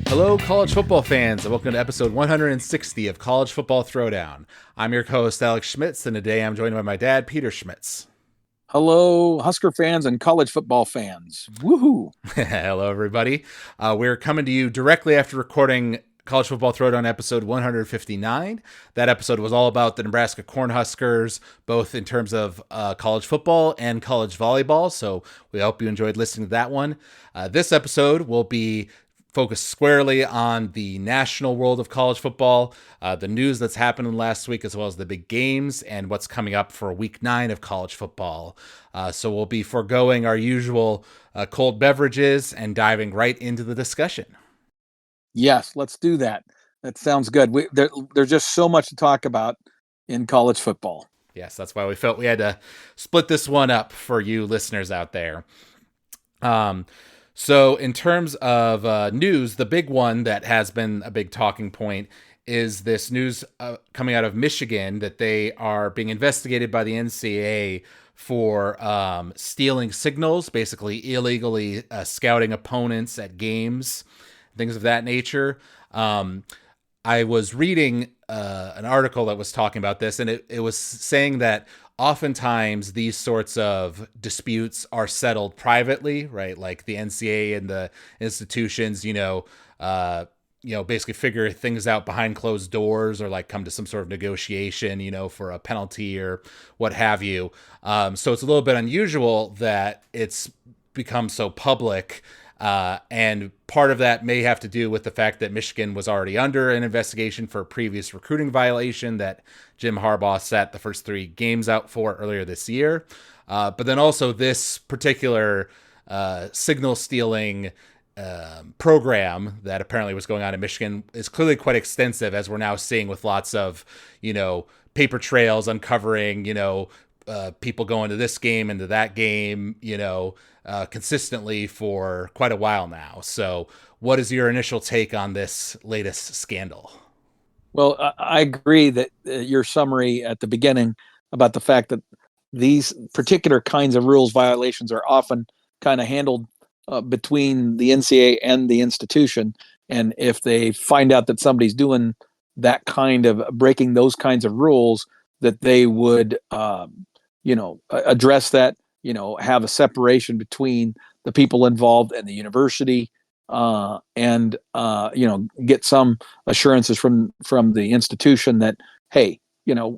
Hello, college football fans, and welcome to episode 160 of College Football Throwdown. I'm your co-host, Alex Schmitz, and today I'm joined by my dad, Peter Schmitz. Hello, Husker fans and college football fans. Woohoo! Hello, everybody. We're coming to you directly after recording College Football Throwdown episode 159. That episode was all about the Nebraska Cornhuskers, both in terms of college football and college volleyball, so we hope you enjoyed listening to that one. This episode will be focused squarely on the national world of college football, the news that's happened last week, as well as the big games and what's coming up for week 9 of college football. So we'll be foregoing our usual cold beverages and diving right into the discussion. Yes, let's do that. That sounds good. There's just so much to talk about in college football. Yes, that's why we felt we had to split this one up for you listeners out there. So in terms of news, the big one that has been a big talking point is this news coming out of Michigan that they are being investigated by the NCAA for stealing signals, basically illegally scouting opponents at games, things of that nature. I was reading an article that was talking about this, and it was saying that oftentimes these sorts of disputes are settled privately, right? Like the NCAA and the institutions, basically figure things out behind closed doors or like come to some sort of negotiation, for a penalty or what have you. So it's a little bit unusual that it's become so public. And part of that may have to do with the fact that Michigan was already under an investigation for a previous recruiting violation that Jim Harbaugh sat the first 3 games out for earlier this year. But then also this particular signal stealing program that apparently was going on in Michigan is clearly quite extensive, as we're now seeing with lots of, paper trails uncovering, people going to this game and to that game, consistently for quite a while now. So what is your initial take on this latest scandal? Well, I agree that your summary at the beginning about the fact that these particular kinds of rules violations are often kind of handled between the NCAA and the institution. And if they find out that somebody's doing that kind of breaking those kinds of rules, that they would, address that, have a separation between the people involved and the university, and get some assurances from the institution that, hey,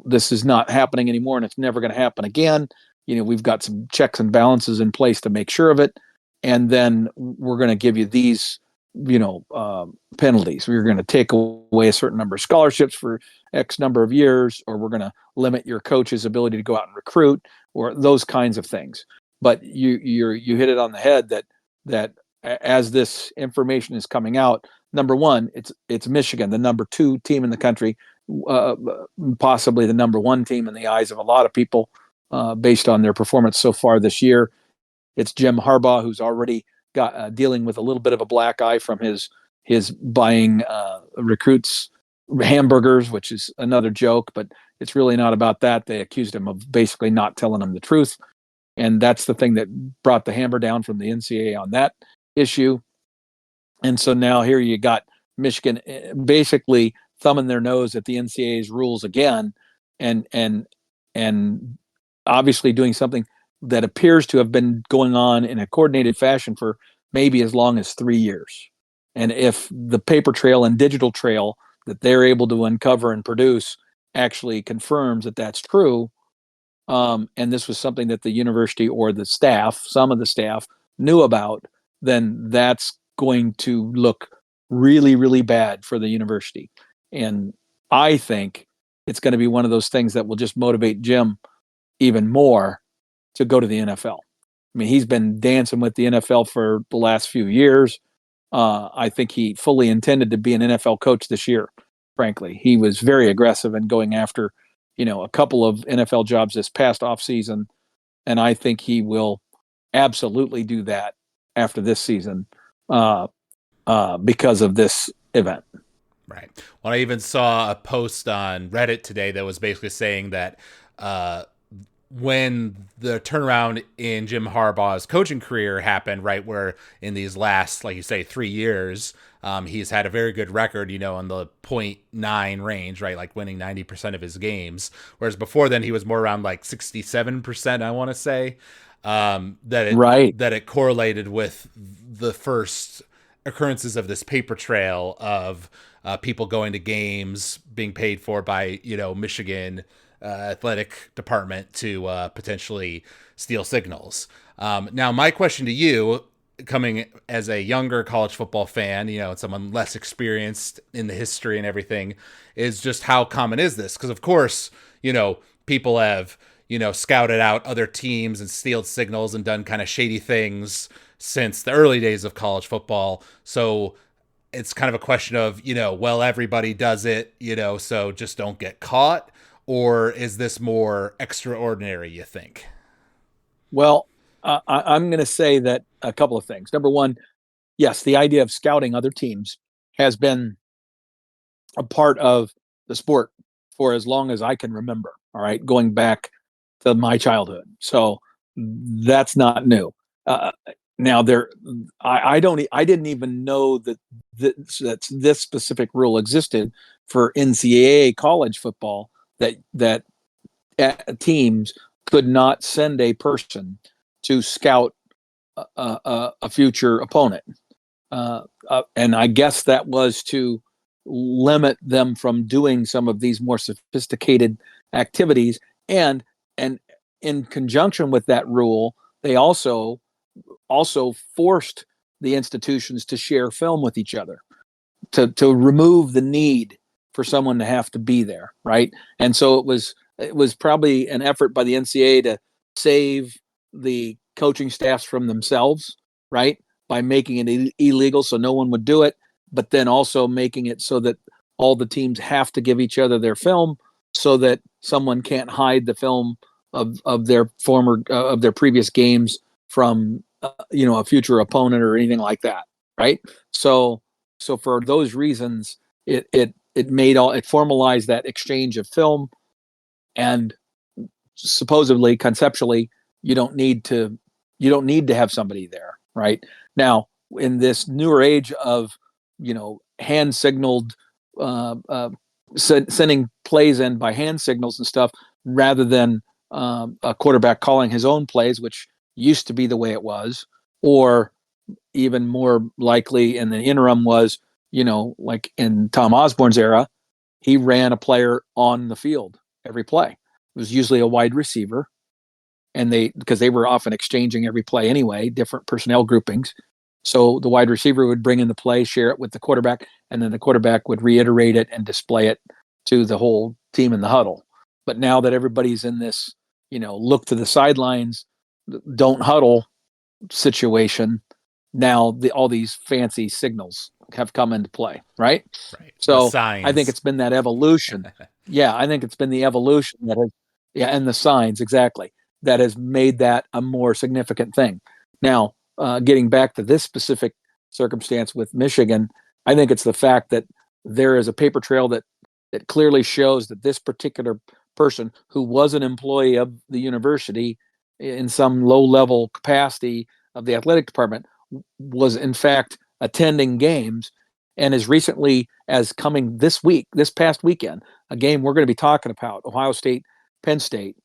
this is not happening anymore and it's never going to happen again. We've got some checks and balances in place to make sure of it. And then we're going to give you these, penalties. We're going to take away a certain number of scholarships for X number of years, or we're going to limit your coach's ability to go out and recruit, or those kinds of things. But you hit it on the head that as this information is coming out, number one, it's Michigan, the number 2 team in the country, possibly the number 1 team in the eyes of a lot of people, based on their performance so far this year. It's Jim Harbaugh, who's already got dealing with a little bit of a black eye from his buying recruits hamburgers, which is another joke, but it's really not about that. They accused him of basically not telling him the truth. And that's the thing that brought the hammer down from the NCAA on that issue. And so now here you got Michigan basically thumbing their nose at the NCAA's rules again, and obviously doing something that appears to have been going on in a coordinated fashion for maybe as long as 3 years. And if the paper trail and digital trail that they're able to uncover and produce actually confirms that that's true, and this was something that the university or the staff, some of the staff, knew about, then that's going to look really, really bad for the university. And I think it's going to be one of those things that will just motivate Jim even more to go to the NFL. I mean, he's been dancing with the NFL for the last few years. I think he fully intended to be an NFL coach this year, frankly. He was very aggressive in going after, a couple of NFL jobs this past offseason. And I think he will absolutely do that after this season because of this event. Right. Well, I even saw a post on Reddit today that was basically saying that when the turnaround in Jim Harbaugh's coaching career happened, right, where in these last, like you say, 3 years, he's had a very good record, in the .9 range, right, like winning 90% of his games. Whereas before then, he was more around like 67%, I want to say. That it Right. that it correlated with the first occurrences of this paper trail of people going to games being paid for by Michigan athletic department to potentially steal signals. Now, my question to you, coming as a younger college football fan, and someone less experienced in the history and everything, is just how common is this? Because of course, people have scouted out other teams and stealed signals and done kind of shady things since the early days of college football. So it's kind of a question of, well, everybody does it, so just don't get caught. Or is this more extraordinary, you think? Well, I'm going to say that a couple of things. Number one, yes, the idea of scouting other teams has been a part of the sport for as long as I can remember. All right, going back to my childhood, so that's not new. Uh, Now I didn't even know that this specific rule existed for NCAA college football, that teams could not send a person to scout a future opponent. And I guess that was to limit them from doing some of these more sophisticated activities. And in conjunction with that rule, they also forced the institutions to share film with each other, to remove the need for someone to have to be there, right? And so it was probably an effort by the NCAA to save the coaching staffs from themselves, right? By making it illegal so no one would do it, but then also making it so that all the teams have to give each other their film so that someone can't hide the film of their of their previous games from a future opponent or anything like that, right? So for those reasons, it formalized that exchange of film, and supposedly conceptually you don't need to have somebody there, right? Now, in this newer age of hand signaled, uh, uh, sending plays in by hand signals and stuff, rather than a quarterback calling his own plays, which used to be the way it was, or even more likely in the interim was, like in Tom Osborne's era, he ran a player on the field every play. It was usually a wide receiver, and because they were often exchanging every play anyway, different personnel groupings. So the wide receiver would bring in the play, share it with the quarterback, and then the quarterback would reiterate it and display it to the whole team in the huddle. But now that everybody's in this, look to the sidelines, don't huddle situation, now all these fancy signals have come into play, right? Right. The So I think signs. it's been that evolution. Yeah, I think it's been the evolution that has, yeah, and the signs, exactly, that has made that a more significant thing. Now, getting back to this specific circumstance with Michigan, I think it's the fact that there is a paper trail that clearly shows that this particular person, who was an employee of the university in some low level capacity of the athletic department, was in fact attending games, and as recently as coming this past weekend, a game we're going to be talking about, Ohio State, Penn State,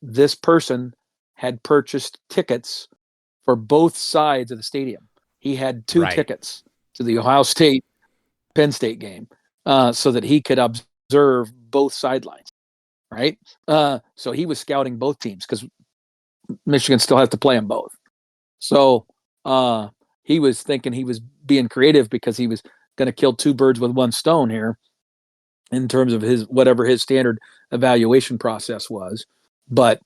this person had purchased tickets for both sides of the stadium. He had two Right. tickets to the Ohio State Penn State game, so that he could observe both sidelines, right? So he was scouting both teams because Michigan still has to play them both. So he was thinking he was being creative because he was going to kill two birds with one stone here in terms of his whatever his standard evaluation process was. But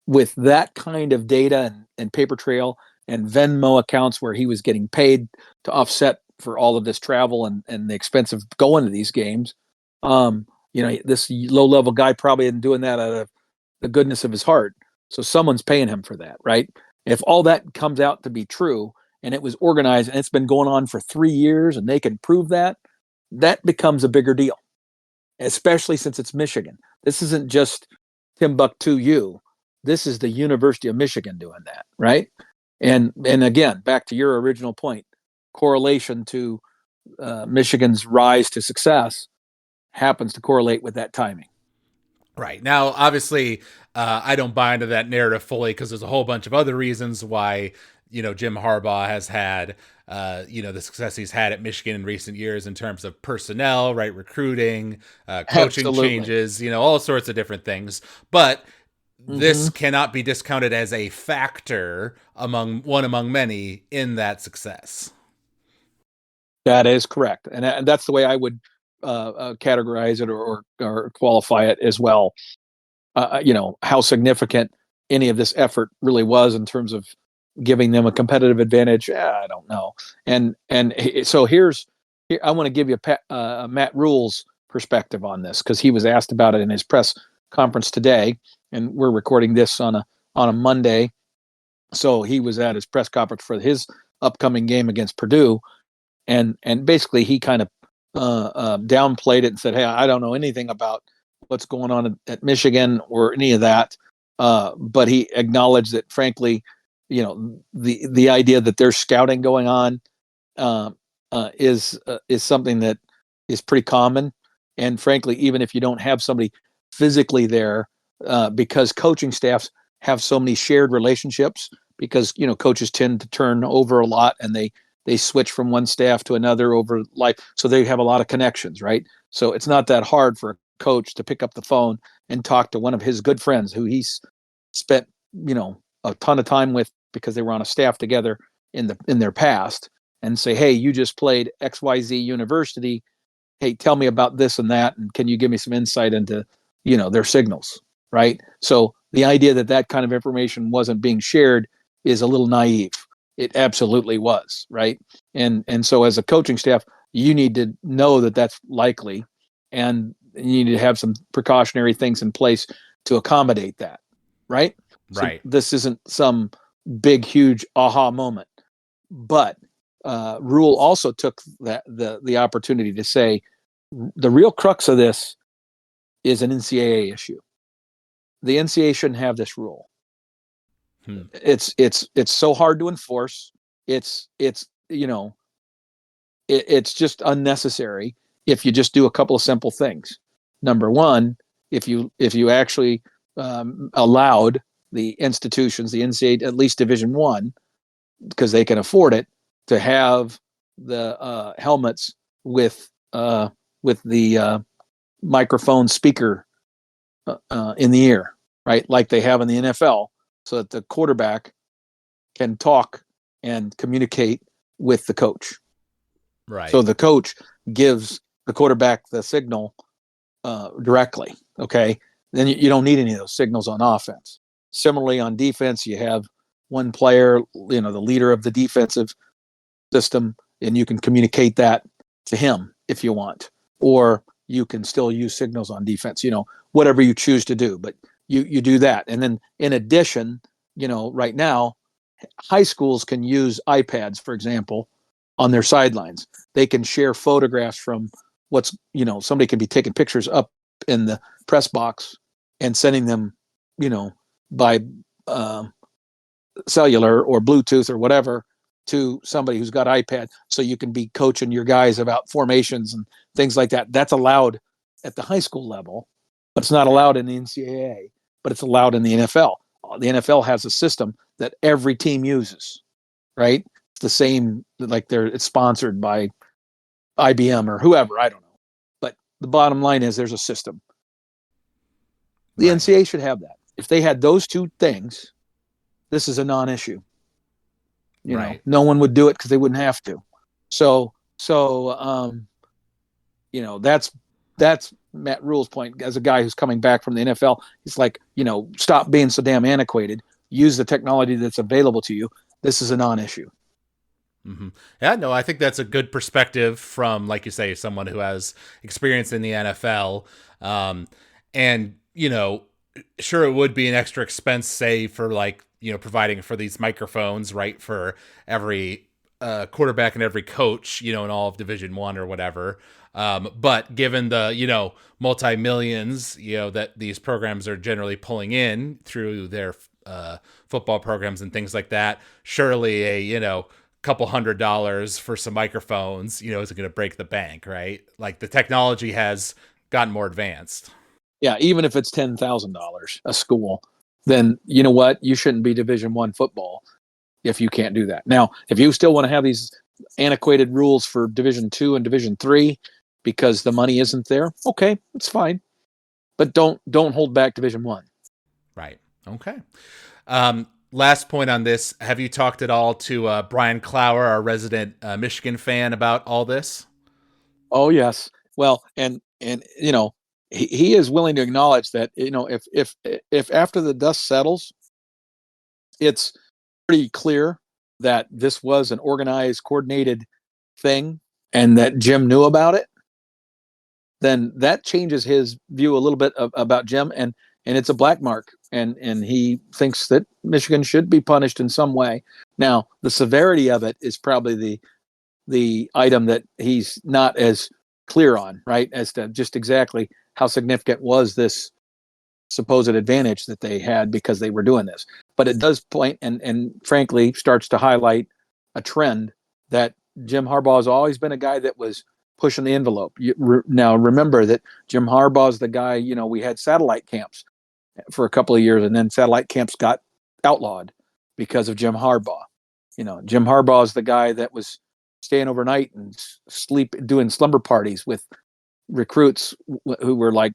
with that kind of data and paper trail and Venmo accounts where he was getting paid to offset for all of this travel and the expense of going to these games, this low level guy probably isn't doing that out of the goodness of his heart. So someone's paying him for that, right? If all that comes out to be true and it was organized and it's been going on for 3 years and they can prove that, that becomes a bigger deal, especially since it's Michigan. This isn't just Timbuktu U. This is the University of Michigan doing that, right? And again, back to your original point, correlation to Michigan's rise to success happens to correlate with that timing. Right. Now, obviously, I don't buy into that narrative fully because there's a whole bunch of other reasons why, Jim Harbaugh has had, the success he's had at Michigan in recent years in terms of personnel, right? Recruiting, coaching Absolutely. changes, all sorts of different things. But this Mm-hmm. cannot be discounted as a factor among many in that success. That is correct, and that's the way I would categorize it or qualify it as well. How significant any of this effort really was in terms of giving them a competitive advantage. I don't know. And so I want to give you Matt Rule's perspective on this because he was asked about it in his press conference today, and we're recording this on a Monday. So he was at his press conference for his upcoming game against Purdue, and basically he kind of downplayed it and said, "Hey, I don't know anything about what's going on at Michigan or any of that." But he acknowledged that, frankly, the idea that there's scouting going on uh, is something that is pretty common. And frankly, even if you don't have somebody physically there, because coaching staffs have so many shared relationships, because coaches tend to turn over a lot and they switch from one staff to another over life, so they have a lot of connections, right? So it's not that hard for a coach to pick up the phone and talk to one of his good friends who he's spent a ton of time with because they were on a staff together in their past, and say, hey, you just played XYZ University. Hey, tell me about this and that, and can you give me some insight into their signals, right? So the idea that that kind of information wasn't being shared is a little naive. It absolutely was, right? And so as a coaching staff, you need to know that that's likely, and you need to have some precautionary things in place to accommodate that, right? So Right. this isn't some big, huge aha moment, but Rule also took the opportunity to say the real crux of this is an NCAA issue. The NCAA shouldn't have this rule. Hmm. It's so hard to enforce. It's just unnecessary if you just do a couple of simple things. Number one, if you actually allowed the institutions, the NCAA, at least Division One, because they can afford it, to have the helmets with the microphone speaker in the ear, right, like they have in the NFL, so that the quarterback can talk and communicate with the coach. So Right. the coach gives the quarterback the signal directly. Okay, then you don't need any of those signals on offense. Similarly, on defense, you have one player, the leader of the defensive system, and you can communicate that to him if you want, or you can still use signals on defense. Whatever you choose to do, but you do that, and then in addition, right now, high schools can use iPads, for example, on their sidelines. They can share photographs from somebody can be taking pictures up in the press box and sending them, by uh, cellular or Bluetooth or whatever to somebody who's got iPad, so you can be coaching your guys about formations and things like that. That's allowed at the high school level, but it's not allowed in the NCAA, but it's allowed in the NFL. The NFL has a system that every team uses, right? It's the same, like it's sponsored by IBM or whoever, I don't know. But the bottom line is there's a system. The Right. NCAA should have that. If they had those two things, this is a non-issue. Right. No one would do it because they wouldn't have to. So that's Matt Rule's point as a guy who's coming back from the NFL. He's like, stop being so damn antiquated. Use the technology that's available to you. This is a non-issue. Mm-hmm. Yeah, no, I think that's a good perspective from, like you say, someone who has experience in the NFL. And, sure, it would be an extra expense, say, for like, providing for these microphones, right, for every quarterback and every coach, in all of Division One or whatever. But given the, multi millions, that these programs are generally pulling in through their football programs and things like that, surely a, couple $100 for some microphones, isn't going to break the bank, right? Like the technology has gotten more advanced. Yeah, even if it's $10,000 a school, then you know what? You shouldn't be Division One football if you can't do that. Now, if you still want to have these antiquated rules for Division Two and Division Three because the money isn't there, okay, it's fine. But don't hold back Division One. Right. Okay. Last point on this: have you talked at all to Brian Clower, our resident Michigan fan, about all this? Oh yes. Well, and he is willing to acknowledge that if after the dust settles, it's pretty clear that this was an organized, coordinated thing, and that Jim knew about it, then that changes his view a little bit about Jim, and it's a black mark, and he thinks that Michigan should be punished in some way. Now, the severity of it is probably the item that he's not as clear on, right, as to just exactly how significant was this supposed advantage that they had because they were doing this. But it does point and frankly starts to highlight a trend that Jim Harbaugh has always been a guy that was pushing the envelope. Now remember that Jim Harbaugh is the guy. We had satellite camps for a couple of years, and then satellite camps got outlawed because of Jim Harbaugh. Jim Harbaugh is the guy that was staying overnight and doing slumber parties with recruits who were like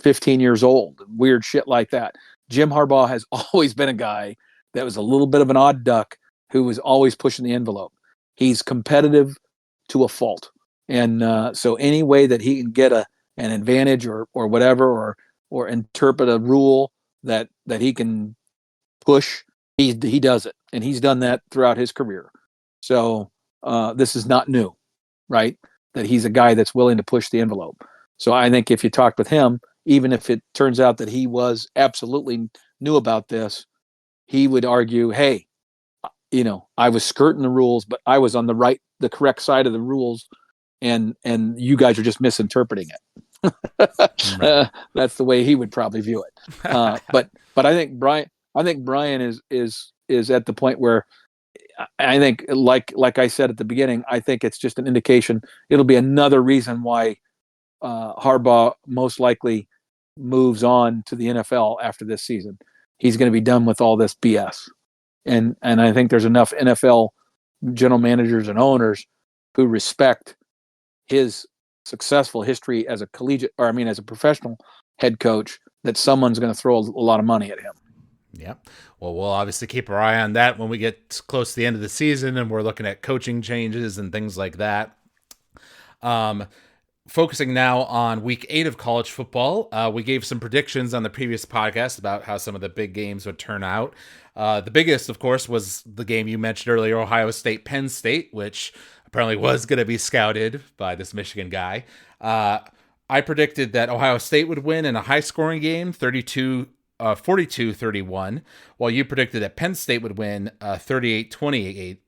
15 years old, weird shit like that. Jim Harbaugh has always been a guy that was a little bit of an odd duck who was always pushing the envelope. He's competitive to a fault. And so any way that he can get an advantage or whatever, or interpret a rule that he can push, he does it. And he's done that throughout his career. So this is not new, right? That he's a guy that's willing to push the envelope. So I think if you talked with him, even if it turns out that he was absolutely knew about this, he would argue, hey, I was skirting the rules, but I was on the correct side of the rules, and you guys are just misinterpreting it. Right. That's the way he would probably view it. But I think Brian is at the point where I think, like I said at the beginning, I think it's just an indication. It'll be another reason why Harbaugh most likely moves on to the NFL after this season. He's going to be done with all this BS, and I think there's enough NFL general managers and owners who respect his successful history as a as a professional head coach, that someone's going to throw a lot of money at him. Yeah. Well, we'll obviously keep our eye on that when we get close to the end of the season and we're looking at coaching changes and things like that. Focusing now on week 8 of college football, we gave some predictions on the previous podcast about how some of the big games would turn out. The biggest, of course, was the game you mentioned earlier, Ohio State, Penn State, which apparently was going to be scouted by this Michigan guy. I predicted that Ohio State would win in a high-scoring game, 42-31, while you predicted that Penn State would win 38-28.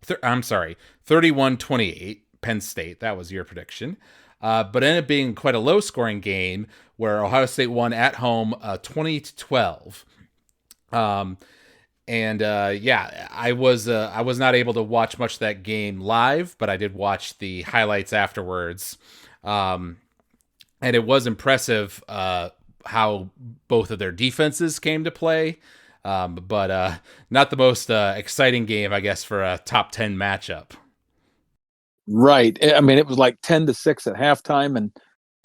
31-28. Penn State. That was your prediction. But ended up being quite a low-scoring game where Ohio State won at home 20-12. I was not able to watch much of that game live, but I did watch the highlights afterwards. And it was impressive how both of their defenses came to play. But not the most exciting game, I guess, for a top 10 matchup. Right. I mean, it was like 10-6 at halftime,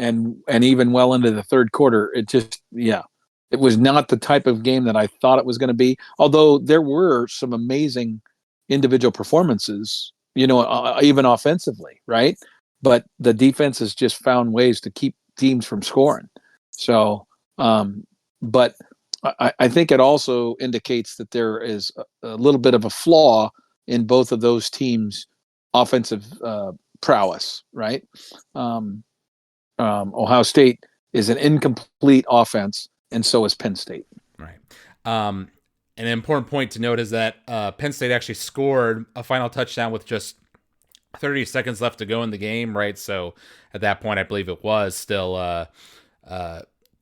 and even well into the third quarter. It just, it was not the type of game that I thought it was going to be. Although there were some amazing individual performances, even offensively, right? But the defense has just found ways to keep teams from scoring. So, but I think it also indicates that there is a little bit of a flaw in both of those teams' offensive prowess, right? Ohio State is an incomplete offense, and so is Penn State. Right. an important point to note is that Penn State actually scored a final touchdown with just 30 seconds left to go in the game, right? So at that point, I believe it was still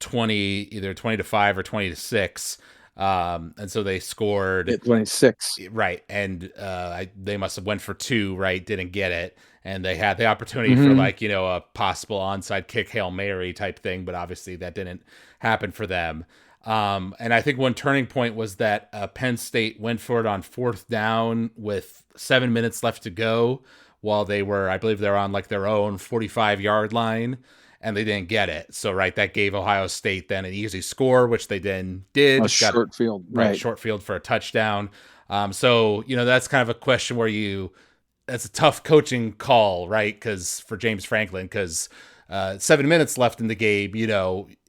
20, either 20 to 5 or 20 to 6. And so they scored at 26. right, and they must have went for 2, right? Didn't get it, and they had the opportunity for Mm-hmm. like a possible onside kick Hail Mary type thing, but obviously that didn't happen for them. And I think one turning point was that Penn State went for it on 4th down with 7 minutes left to go, while they were, I believe, they're on like their own 45-yard line, and they didn't get it. So right, that gave Ohio State then an easy score, which they then A did. Got short field, right, right? short field for a touchdown. So that's kind of a question where that's a tough coaching call, right? Because for James Franklin, because 7 minutes left in the game,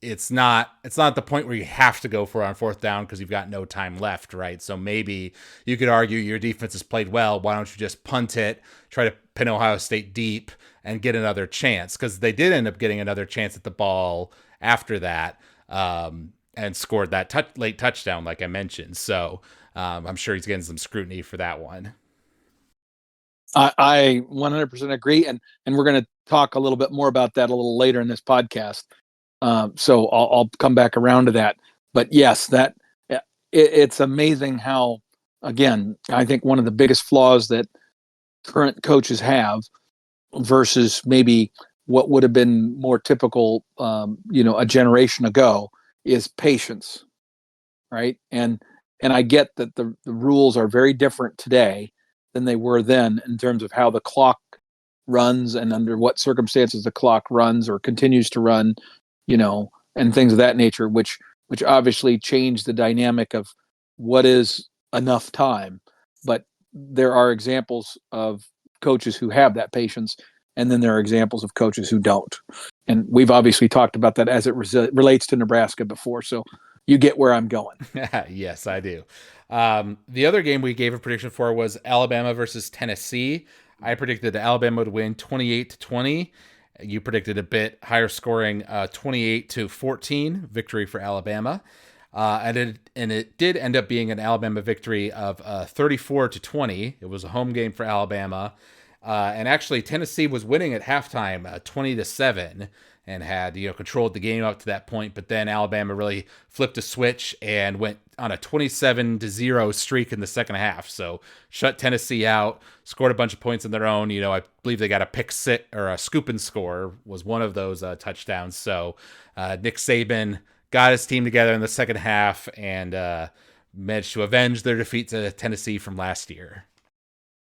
it's not the point where you have to go for it on 4th down because you've got no time left, right? So maybe you could argue your defense has played well. Why don't you just punt it, try to pin Ohio State deep, and get another chance? Because they did end up getting another chance at the ball after that. And scored that late touchdown, like I mentioned. So I'm sure he's getting some scrutiny for that one. I 100% agree, and we're going to talk a little bit more about that a little later in this podcast. So I'll come back around to that. But yes, it's amazing how, again, I think one of the biggest flaws that current coaches have versus maybe what would have been more typical, a generation ago, is patience, right? And I get that the rules are very different today than they were then in terms of how the clock runs and under what circumstances the clock runs or continues to run, and things of that nature, which obviously change the dynamic of what is enough time. But there are examples of coaches who have that patience, and then there are examples of coaches who don't. And we've obviously talked about that as it relates to Nebraska before. So you get where I'm going. Yes, I do. The other game we gave a prediction for was Alabama versus Tennessee. I predicted that Alabama would win 28-20. You predicted a bit higher scoring, 28-14 victory for Alabama. And it did end up being an Alabama victory of 34-20. It was a home game for Alabama. And actually, Tennessee was winning at halftime, 20-7, and had controlled the game up to that point. But then Alabama really flipped a switch and went on a 27-0 streak in the second half. So shut Tennessee out, scored a bunch of points of their own. I believe they got a pick six or a scoop and score was one of those touchdowns. So Nick Saban got his team together in the second half and managed to avenge their defeat to Tennessee from last year.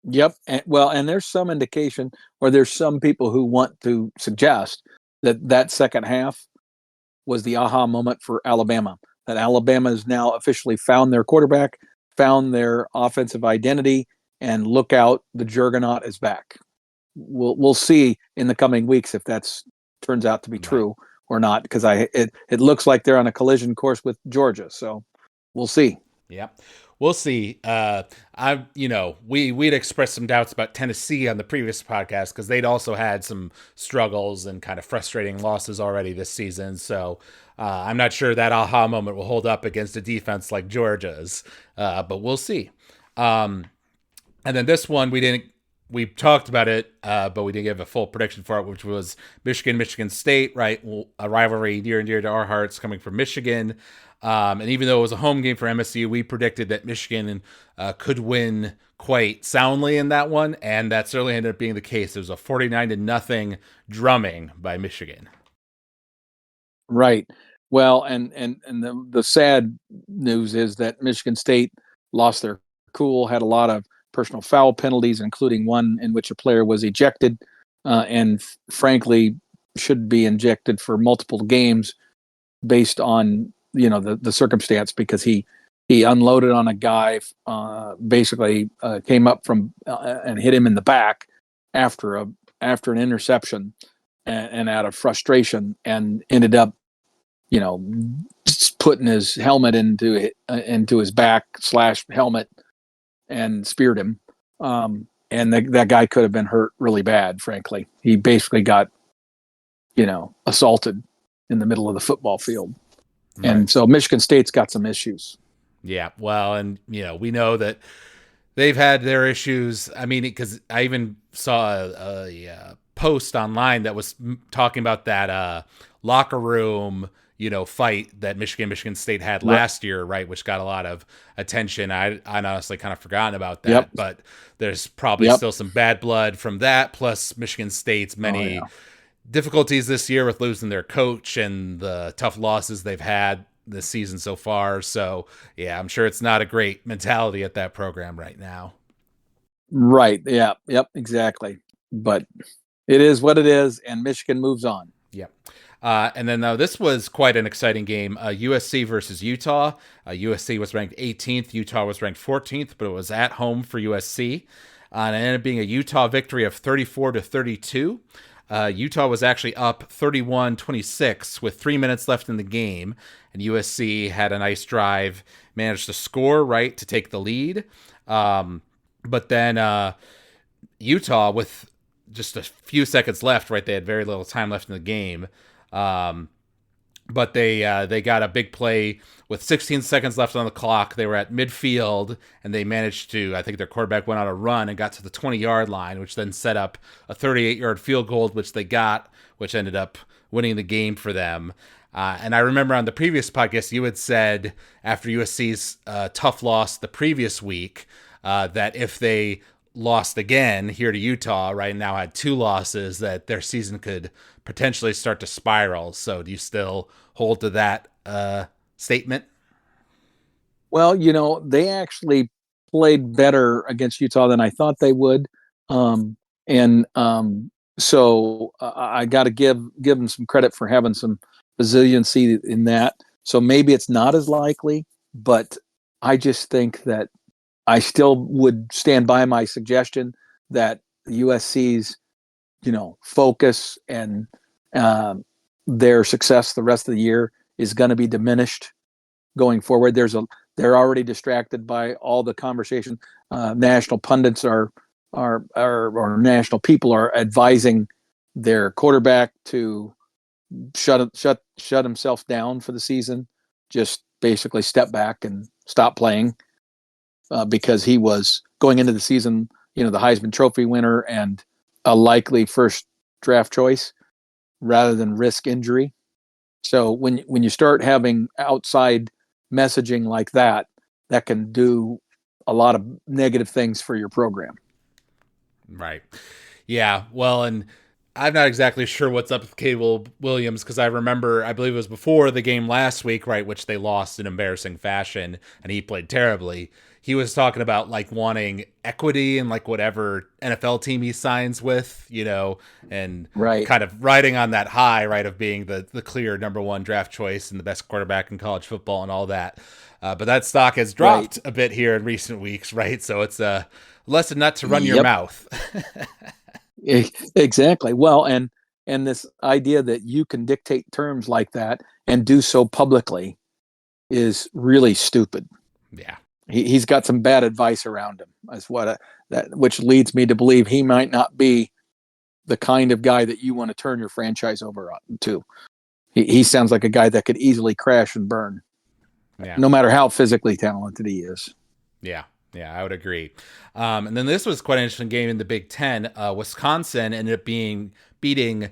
Yep. And there's some indication, or there's some people who want to suggest that second half was the aha moment for Alabama. That Alabama has now officially found their quarterback, found their offensive identity, and look out, the juggernaut is back. We'll see in the coming weeks if that's turns out to be true or not, because it looks like they're on a collision course with Georgia. So we'll see. Yep. We'll see. We'd expressed some doubts about Tennessee on the previous podcast because they'd also had some struggles and kind of frustrating losses already this season. So I'm not sure that aha moment will hold up against a defense like Georgia's, but we'll see. And then this one, we talked about it, but we didn't give a full prediction for it, which was Michigan State, right? A rivalry near and dear to our hearts coming from Michigan. And even though it was a home game for MSU, we predicted that Michigan could win quite soundly in that one, and that certainly ended up being the case. It was a 49-0 drumming by Michigan. Right. Well, and the sad news is that Michigan State lost their cool, had a lot of personal foul penalties, including one in which a player was ejected, and frankly should be ejected for multiple games based on the circumstance, because he unloaded on a guy, basically came up from and hit him in the back after an interception, and out of frustration, and ended up putting his helmet into his back / helmet and speared him. And that guy could have been hurt really bad. Frankly, he basically got assaulted in the middle of the football field. Right. And so Michigan State's got some issues. Yeah. Well, and we know that they've had their issues. I mean, because I even saw a post online that was talking about that locker room, fight that Michigan State had Right. last year, right, which got a lot of attention. I honestly kind of forgotten about Yep. that, but there's probably Yep. still some bad blood from that, plus Michigan State's Oh many yeah. difficulties this year with losing their coach and the tough losses they've had this season so far. So, yeah, I'm sure it's not a great mentality at that program right now. Right. Yeah. Yep. Exactly. But it is what it is, and Michigan moves on. Yep. And then this was quite an exciting game. USC versus Utah. USC was ranked 18th. Utah was ranked 14th, but it was at home for USC. And it ended up being a Utah victory of 34-32. Utah was actually up 31-26 with 3 minutes left in the game. And USC had a nice drive, managed to score, right, to take the lead. But then Utah, with just a few seconds left, right? They had very little time left in the game. Um, but they got a big play with 16 seconds left on the clock. They were at midfield, and they managed to, I think their quarterback went on a run and got to the 20-yard line, which then set up a 38-yard field goal, which they got, which ended up winning the game for them. And I remember on the previous podcast, you had said after USC's tough loss the previous week that if they lost again here to Utah, right now had two losses, that their season could potentially start to spiral. So do you still hold to that statement? Well, they actually played better against Utah than I thought they would, and so I got to give them some credit for having some resiliency in that. So maybe it's not as likely, but I just think that I still would stand by my suggestion that the USC's, focus and their success the rest of the year is going to be diminished going forward. They're already distracted by all the conversation. National pundits or national people are advising their quarterback to shut himself down for the season, just basically step back and stop playing because he was going into the season, the Heisman Trophy winner and a likely first draft choice rather than risk injury. So when you start having outside messaging like that, that can do a lot of negative things for your program. Right. Yeah. Well, and I'm not exactly sure what's up with Cable Williams because I remember, I believe it was before the game last week, right, which they lost in embarrassing fashion and he played terribly. He was talking about like wanting equity in like whatever NFL team he signs with, and Right. kind of riding on that high, right, of being the clear number one draft choice and the best quarterback in college football and all that. But that stock has Right. dropped a bit here in recent weeks, right? So it's a lesson not to run your Yep. mouth. Exactly. Well, and this idea that you can dictate terms like that and do so publicly is really stupid. Yeah. He's got some bad advice around him. That's which leads me to believe he might not be the kind of guy that you want to turn your franchise over to. He sounds like a guy that could easily crash and burn, Yeah. no matter how physically talented he is. Yeah. Yeah, I would agree. And then this was quite an interesting game in the Big Ten. Wisconsin ended up beating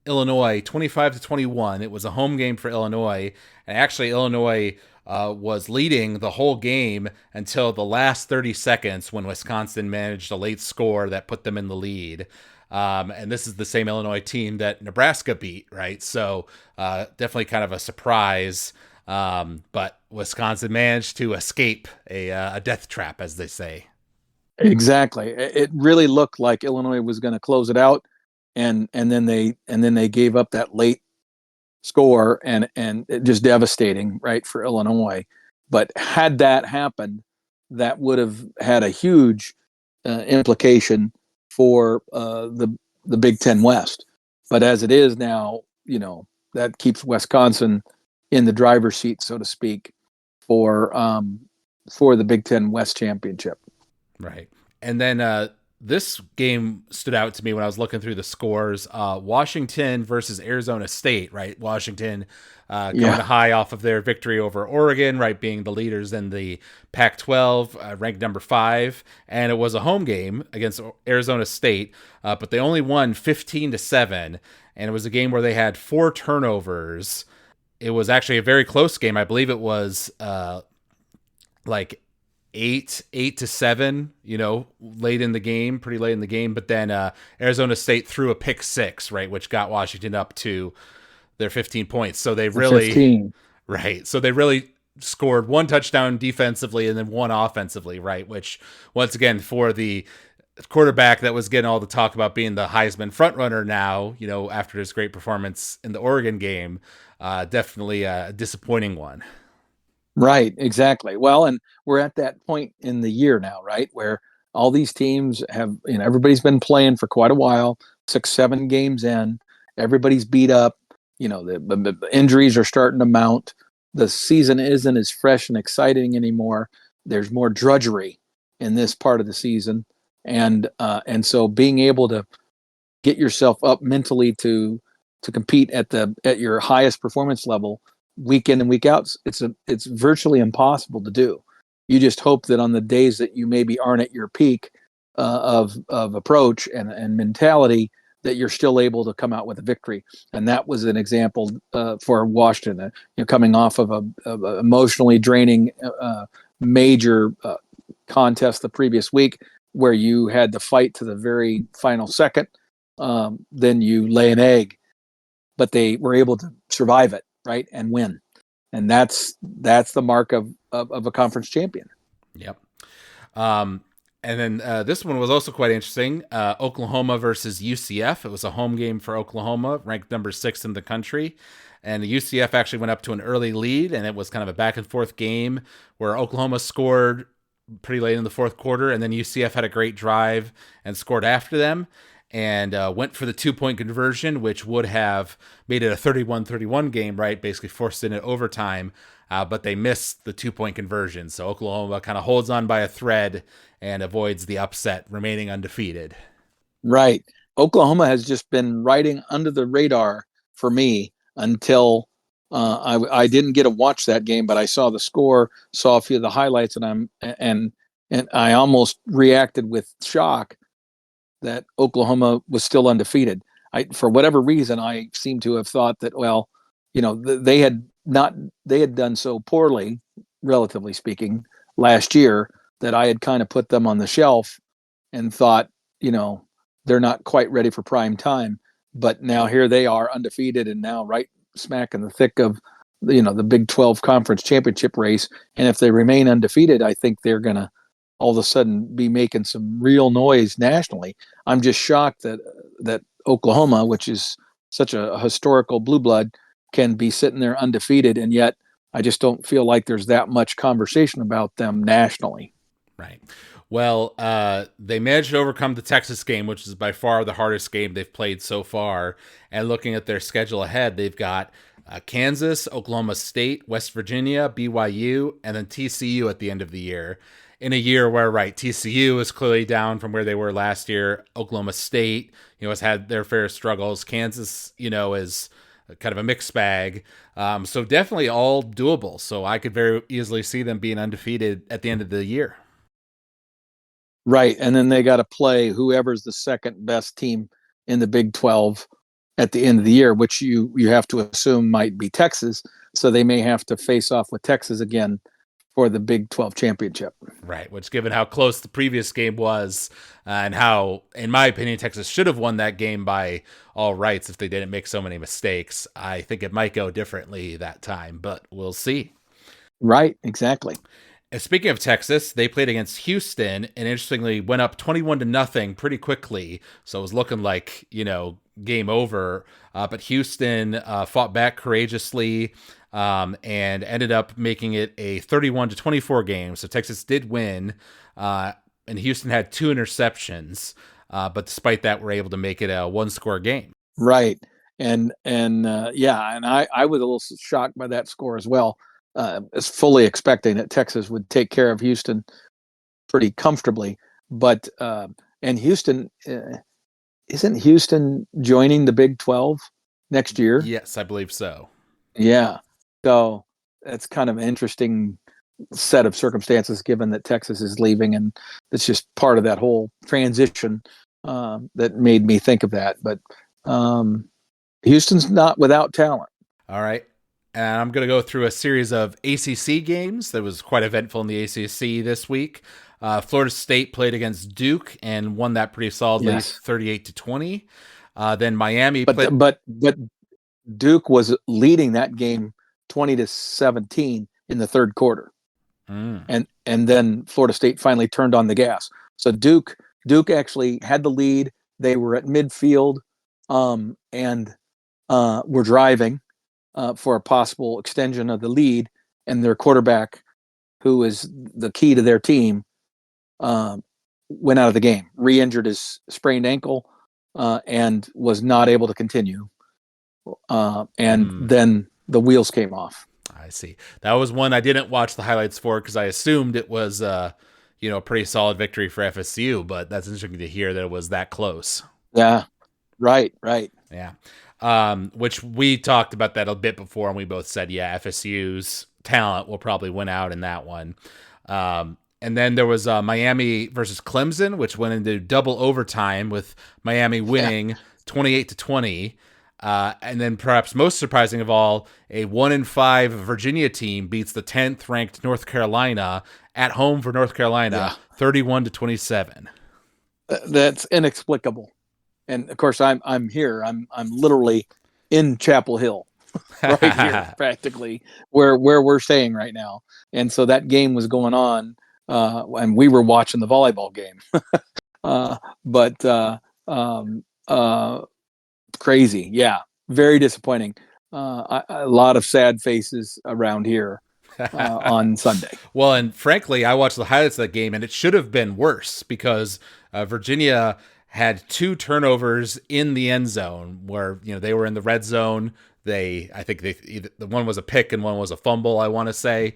Illinois 25-21. It was a home game for Illinois, and actually Illinois was leading the whole game until the last 30 seconds when Wisconsin managed a late score that put them in the lead. And this is the same Illinois team that Nebraska beat, right? So definitely kind of a surprise. But Wisconsin managed to escape a death trap, as they say. Exactly. It really looked like Illinois was going to close it out, and then they gave up that late score, and it just devastating, right, for Illinois. But had that happened, that would have had a huge implication for the Big Ten West. But as it is now, that keeps Wisconsin in the driver's seat, so to speak, for the Big Ten West championship. Right. And then this game stood out to me when I was looking through the scores. Washington versus Arizona State, right? Washington coming Yeah. high off of their victory over Oregon, right? Being the leaders in the Pac 12, ranked number 5. And it was a home game against Arizona State, but they only won 15-7. And it was a game where they had 4 turnovers. It was actually a very close game. I believe it was like 8-7, late in the game, pretty late in the game. But then Arizona State threw a pick six, right, which got Washington up to their 15 points. So they really, 15. right. So they really scored 1 touchdown defensively and then 1 offensively, right? Which, once again, for the quarterback that was getting all the talk about being the Heisman frontrunner now, after his great performance in the Oregon game, definitely a disappointing one. Right, exactly. Well, and we're at that point in the year now, right, where all these teams have, everybody's been playing for quite a while, 6, 7 games in. Everybody's beat up. The injuries are starting to mount. The season isn't as fresh and exciting anymore. There's more drudgery in this part of the season, and so being able to get yourself up mentally to compete at your highest performance level week in and week out, it's virtually impossible to do. You just hope that on the days that you maybe aren't at your peak of approach and mentality, that you're still able to come out with a victory. And that was an example for Washington, coming off of a emotionally draining major contest the previous week, where you had to fight to the very final second. Then you lay an egg, but they were able to survive it, right, and win. And that's the mark of a conference champion. Yep. Um, and then this one was also quite interesting. Oklahoma versus UCF. It was a home game for Oklahoma, ranked number 6 in the country. And the UCF actually went up to an early lead, and it was kind of a back and forth game where Oklahoma scored pretty late in the fourth quarter, and then UCF had a great drive and scored after them, and went for the 2-point conversion, which would have made it a 31-31 game, right? Basically forced in it overtime, but they missed the 2-point conversion. So Oklahoma kind of holds on by a thread and avoids the upset, remaining undefeated. Right. Oklahoma has just been riding under the radar for me until I didn't get to watch that game, but I saw the score, saw a few of the highlights, and I almost reacted with shock that Oklahoma was still undefeated. For whatever reason, I seem to have thought that, well, they had done so poorly, relatively speaking, last year, that I had kind of put them on the shelf and thought, they're not quite ready for prime time. But now here they are, undefeated, and now right smack in the thick of the Big 12 conference championship race. And if they remain undefeated, I think they're going to all of a sudden be making some real noise nationally. I'm just shocked that Oklahoma, which is such a historical blue blood, can be sitting there undefeated, and yet I just don't feel like there's that much conversation about them nationally. Right. Well, they managed to overcome the Texas game, which is by far the hardest game they've played so far. And looking at their schedule ahead, they've got Kansas, Oklahoma State, West Virginia, BYU, and then TCU at the end of the year. In a year where, right, TCU is clearly down from where they were last year. Oklahoma State, has had their fair struggles. Kansas, is kind of a mixed bag. So definitely all doable. So I could very easily see them being undefeated at the end of the year. Right. And then they got to play whoever's the second best team in the Big 12 at the end of the year, which you have to assume might be Texas. So they may have to face off with Texas again for the Big 12 championship. Right. Which, given how close the previous game was, and how, in my opinion, Texas should have won that game by all rights if they didn't make so many mistakes, I think it might go differently that time, but we'll see. Right. Exactly. And speaking of Texas, they played against Houston and interestingly went up 21-0 pretty quickly. So it was looking like, game over. But Houston fought back courageously and ended up making it a 31-24 game. So Texas did win, and Houston had 2 interceptions. But despite that, we're able to make it a 1-score game. Right. And yeah, and I was a little shocked by that score as well. Is fully expecting that Texas would take care of Houston pretty comfortably. But And Houston, isn't Houston joining the Big 12 next year? Yes, I believe so. Yeah. So that's kind of an interesting set of circumstances given that Texas is leaving. And it's just part of that whole transition that made me think of that. But um, Houston's not without talent. All right. And I'm going to go through a series of ACC games that was quite eventful in the ACC this week. Florida State played against Duke and won that pretty solidly, Yes. 38-20. Then Miami But played. but Duke was leading that game 20-17 in the third quarter. Mm. And then Florida State finally turned on the gas. So Duke actually had the lead. They were at midfield and were driving for a possible extension of the lead, and their quarterback, who is the key to their team, went out of the game, re-injured his sprained ankle, and was not able to continue. And then the wheels came off. I see. That was one I didn't watch the highlights for because I assumed it was, a pretty solid victory for FSU. But that's interesting to hear that it was that close. Yeah, right. Yeah. Which we talked about that a bit before, and we both said, yeah, FSU's talent will probably win out in that one. And then there was Miami versus Clemson, which went into double overtime with Miami winning 28-20. And then perhaps most surprising of all, a 1-5 Virginia team beats the 10th ranked North Carolina at home for North Carolina, 31-27. That's inexplicable. And of course, I'm here. I'm literally in Chapel Hill, right here, practically where we're staying right now. And so that game was going on, and we were watching the volleyball game. Crazy, yeah, very disappointing. A lot of sad faces around here on Sunday. Well, and frankly, I watched the highlights of that game, and it should have been worse because Virginia had 2 turnovers in the end zone where they were in the red zone. I think the one was a pick and one was a fumble, I want to say.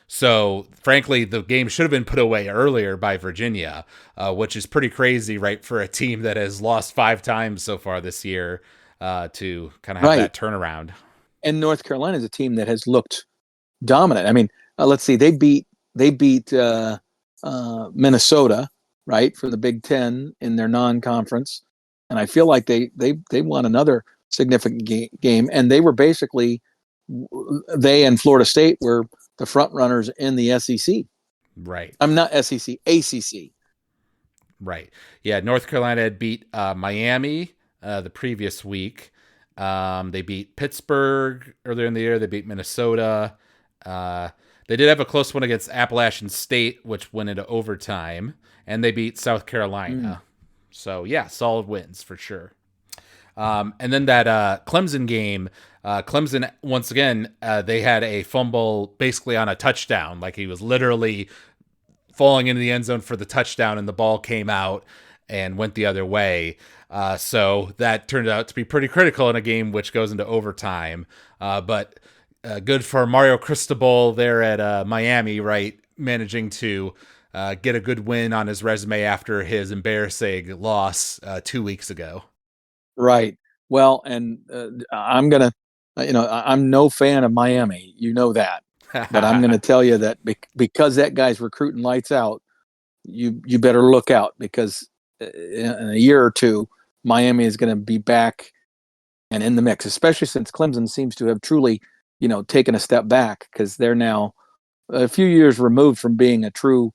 So frankly, the game should have been put away earlier by Virginia, which is pretty crazy, right, for a team that has lost 5 times so far this year to kind of have that turnaround. And North Carolina is a team that has looked dominant. I mean, let's see, they beat Minnesota, right, for the Big Ten in their non-conference, and I feel like they won another significant game, and they were basically they and Florida State were the front runners in the SEC. Right. I'm not SEC, ACC. Right. Yeah, North Carolina had beat Miami the previous week. They beat Pittsburgh earlier in the year. They beat Minnesota. They did have a close one against Appalachian State, which went into overtime, and they beat South Carolina. So, yeah, solid wins for sure. And then that Clemson game, Clemson, once again, they had a fumble basically on a touchdown. Like he was literally falling into the end zone for the touchdown, and the ball came out and went the other way. So that turned out to be pretty critical in a game which goes into overtime. But good for Mario Cristobal there at Miami, right? Managing to get a good win on his resume after his embarrassing loss 2 weeks ago. Right. Well, and I'm going to, I'm no fan of Miami. You know that. But I'm going to tell you that because that guy's recruiting lights out, you better look out because in a year or two, Miami is going to be back and in the mix, especially since Clemson seems to have truly, taken a step back because they're now a few years removed from being a true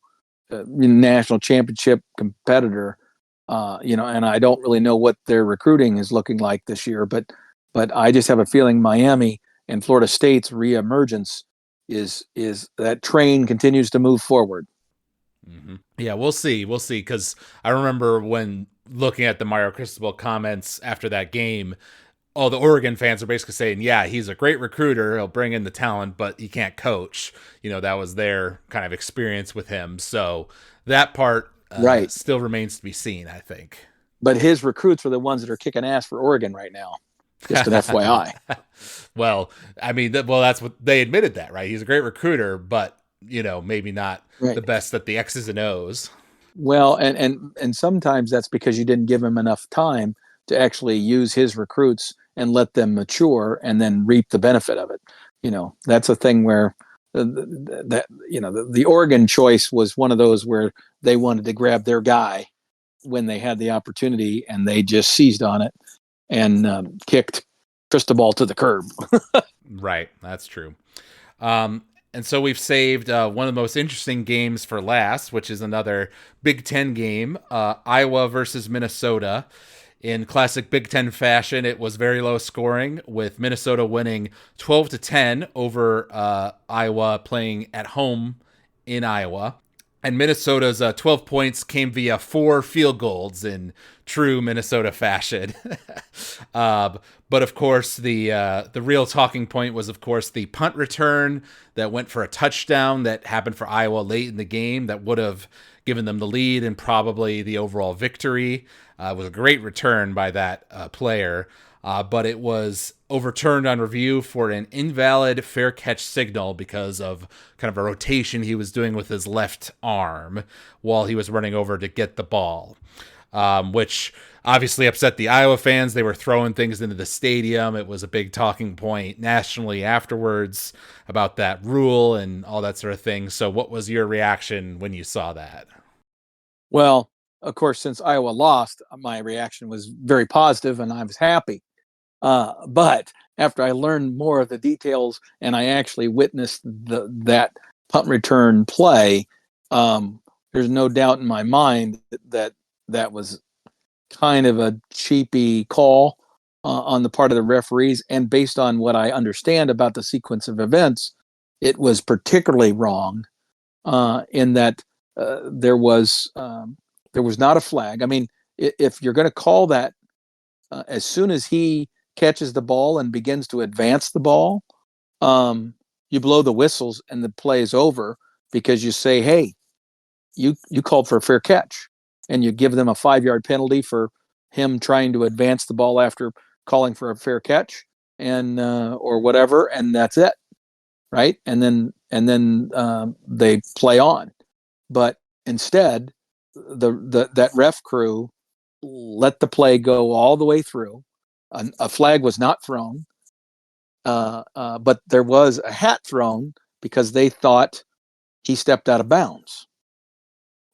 national championship competitor. And I don't really know what their recruiting is looking like this year, but I just have a feeling Miami and Florida State's reemergence is that train continues to move forward. Mm-hmm. Yeah, we'll see. Because I remember when looking at the Mario Cristobal comments after that game, all the Oregon fans are basically saying, yeah, he's a great recruiter. He'll bring in the talent, but he can't coach. That was their kind of experience with him. So that part still remains to be seen, I think. But his recruits are the ones that are kicking ass for Oregon right now. Just an FYI. Well, I mean, that's what they admitted that, right? He's a great recruiter, but maybe not the best at the X's and O's. Well, and sometimes that's because you didn't give him enough time to actually use his recruits and let them mature and then reap the benefit of it. That's a thing where the Oregon choice was one of those where they wanted to grab their guy when they had the opportunity, and they just seized on it and kicked Cristobal to the curb. Right, that's true. And so we've saved one of the most interesting games for last, which is another Big Ten game, Iowa versus Minnesota. In classic Big Ten fashion, it was very low scoring, with Minnesota winning 12-10 over Iowa, playing at home in Iowa. And Minnesota's 12 points came via 4 field goals in true Minnesota fashion. But of course, the real talking point was, of course, the punt return that went for a touchdown that happened for Iowa late in the game that would have given them the lead and probably the overall victory. It was a great return by that player. But it was overturned on review for an invalid fair catch signal because of kind of a rotation he was doing with his left arm while he was running over to get the ball, which obviously upset the Iowa fans. They were throwing things into the stadium. It was a big talking point nationally afterwards about that rule and all that sort of thing. So what was your reaction when you saw that? Well, of course, since Iowa lost, my reaction was very positive and I was happy. But after I learned more of the details and I actually witnessed that punt return play, there's no doubt in my mind that was kind of a cheapy call on the part of the referees. And based on what I understand about the sequence of events, it was particularly wrong in that there was not a flag. I mean, if you're going to call that as soon as he catches the ball and begins to advance the ball, you blow the whistles and the play is over because you say, "Hey, you called for a fair catch," and you give them a 5-yard penalty for him trying to advance the ball after calling for a fair catch, and or whatever, and that's it, right? And then they play on. But instead, that ref crew let the play go all the way through. A flag was not thrown, but there was a hat thrown because they thought he stepped out of bounds.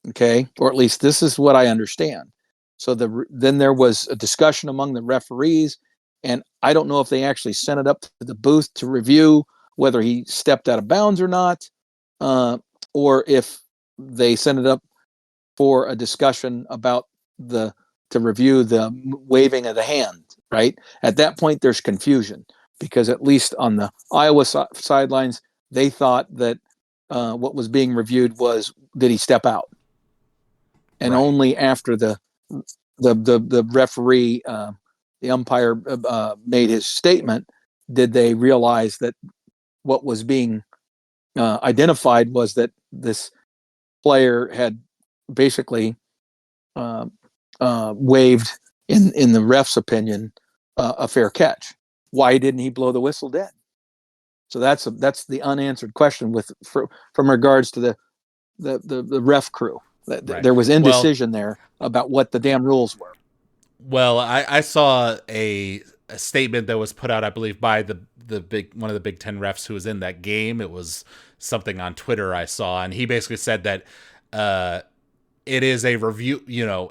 Okay, or at least this is what I understand. So then there was a discussion among the referees, and I don't know if they actually sent it up to the booth to review whether he stepped out of bounds or not, or if they sent it up for a discussion about to review the waving of the hand. Right at that point, there's confusion because at least on the Iowa sidelines, they thought that what was being reviewed was did he step out, and Right. only after the referee, the umpire, made his statement, did they realize that what was being identified was that this player had basically waived, in the ref's opinion, a fair catch. Why didn't he blow the whistle dead? So that's the unanswered question from regards to the ref crew. Right. There was Well, indecision there about what the damn rules were. I saw a statement that was put out, I believe, by the big one of the Big Ten refs who was in that game. It was something on Twitter I saw, and he basically said that it is a review.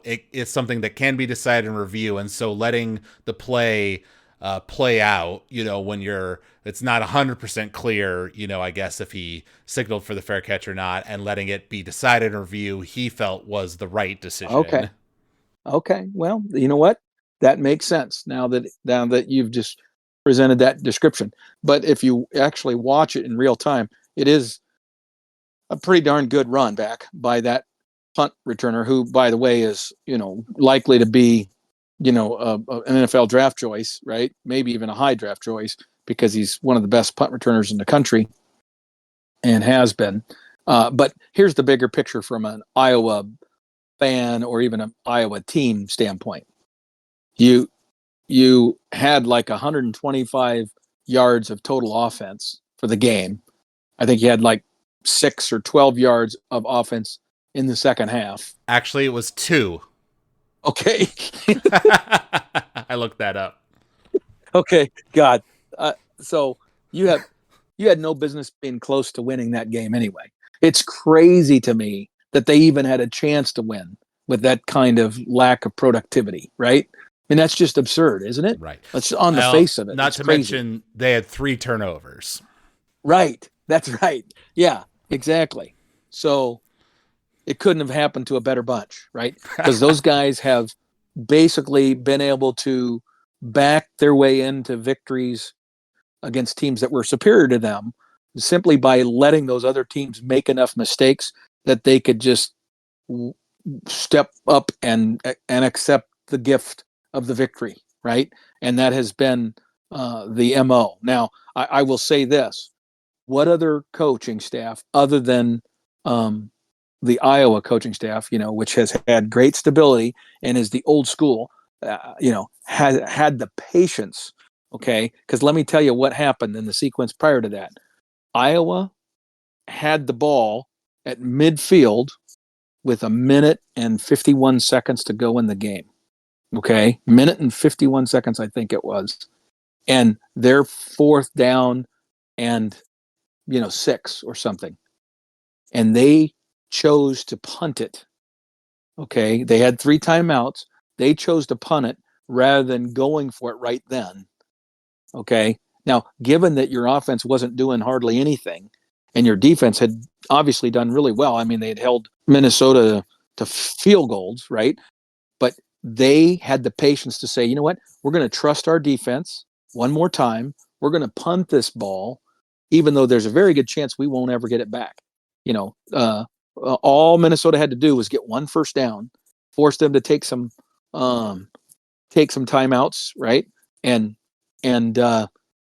It's something that can be decided in review, and so letting the play out. When it's not 100% clear. I guess if he signaled for the fair catch or not, and letting it be decided in review, he felt was the right decision. Okay. Okay. Well, you know what? That makes sense now that you've just presented that description. But if you actually watch it in real time, it is a pretty darn good run back by that punt returner, who, by the way, is likely to be an NFL draft choice, right? Maybe even a high draft choice because he's one of the best punt returners in the country and has been. But here's the bigger picture from an Iowa fan or even an Iowa team standpoint. You you had like 125 yards of total offense for the game. I think you had like 6 or 12 yards of offense in the second half. Actually, it was 2. Okay. I looked that up. Okay. God. So you have you had no business being close to winning that game anyway. It's crazy to me that they even had a chance to win with that kind of lack of productivity, right? And that's just absurd, isn't it? Right. That's on the face of it. Not It's to crazy. mention they had 3 turnovers. Right. That's right. Yeah, exactly. So it couldn't have happened to a better bunch, right? Because those guys have basically been able to back their way into victories against teams that were superior to them simply by letting those other teams make enough mistakes that they could just step up and accept the gift of the victory, right? And that has been the MO. Now, I will say this: what other coaching staff other than um, the Iowa coaching staff, which has had great stability and is the old school, has had the patience. Okay, because let me tell you what happened in the sequence prior to that. Iowa had the ball at midfield with a minute and 51 seconds to go in the game. Okay, minute and 51 seconds, I think it was, and they're fourth down and 6 or something, and they chose to punt it. Okay, they had 3 timeouts. They chose to punt it rather than going for it right then. Okay, now given that your offense wasn't doing hardly anything, and your defense had obviously done really well. I mean, they had held Minnesota to field goals, right? But they had the patience to say, you know what, we're going to trust our defense one more time. We're going to punt this ball, even though there's a very good chance we won't ever get it back. All Minnesota had to do was get one first down, force them to um, take some timeouts, right, and and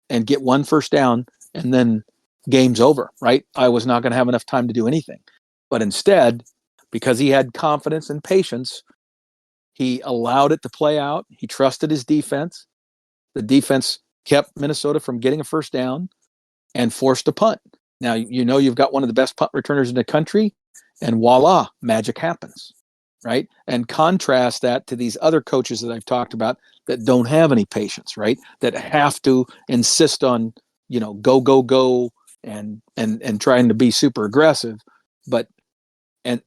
and get one first down, and then game's over, right? I was not going to have enough time to do anything, but instead, because he had confidence and patience, he allowed it to play out. He trusted his defense. The defense kept Minnesota from getting a first down and forced a punt. Now, you've got one of the best punt returners in the country, and voila, magic happens, right? And contrast that to these other coaches that I've talked about that don't have any patience, right? That have to insist on, go, go, go, and trying to be super aggressive, but and